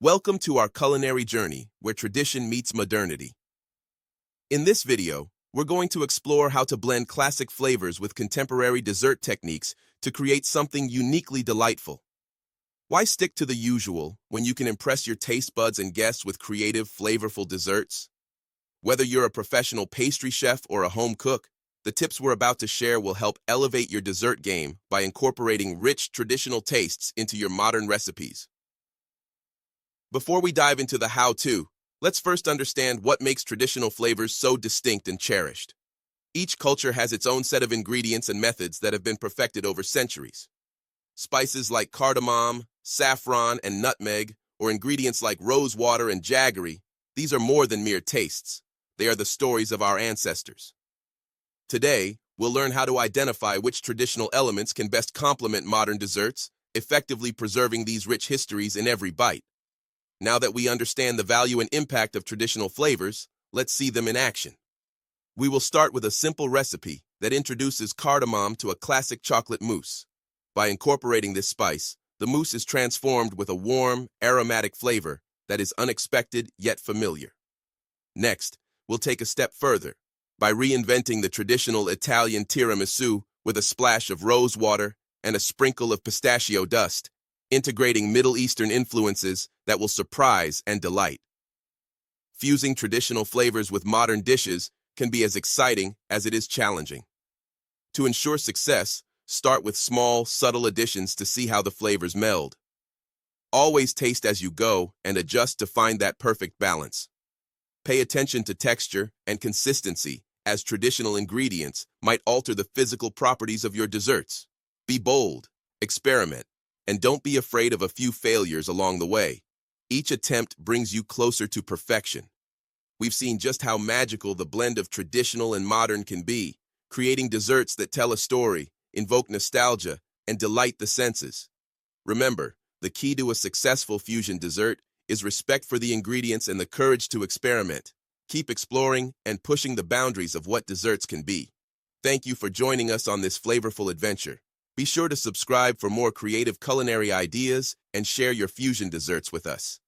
Welcome to our culinary journey, where tradition meets modernity. In this video, we're going to explore how to blend classic flavors with contemporary dessert techniques to create something uniquely delightful. Why stick to the usual when you can impress your taste buds and guests with creative, flavorful desserts? Whether you're a professional pastry chef or a home cook, the tips we're about to share will help elevate your dessert game by incorporating rich, traditional tastes into your modern recipes. Before we dive into the how-to, let's first understand what makes traditional flavors so distinct and cherished. Each culture has its own set of ingredients and methods that have been perfected over centuries. Spices like cardamom, saffron, and nutmeg, or ingredients like rose water and jaggery, these are more than mere tastes. They are the stories of our ancestors. Today, we'll learn how to identify which traditional elements can best complement modern desserts, effectively preserving these rich histories in every bite. Now that we understand the value and impact of traditional flavors, let's see them in action. We will start with a simple recipe that introduces cardamom to a classic chocolate mousse. By incorporating this spice, the mousse is transformed with a warm, aromatic flavor that is unexpected yet familiar. Next, we'll take a step further by reinventing the traditional Italian tiramisu with a splash of rose water and a sprinkle of pistachio dust, integrating Middle Eastern influences that will surprise and delight. Fusing traditional flavors with modern dishes can be as exciting as it is challenging. To ensure success, start with small, subtle additions to see how the flavors meld. Always taste as you go and adjust to find that perfect balance. Pay attention to texture and consistency, as traditional ingredients might alter the physical properties of your desserts. Be bold, experiment, and don't be afraid of a few failures along the way. Each attempt brings you closer to perfection. We've seen just how magical the blend of traditional and modern can be, creating desserts that tell a story, invoke nostalgia, and delight the senses. Remember, the key to a successful fusion dessert is respect for the ingredients and the courage to experiment. Keep exploring and pushing the boundaries of what desserts can be. Thank you for joining us on this flavorful adventure. Be sure to subscribe for more creative culinary ideas and share your fusion desserts with us.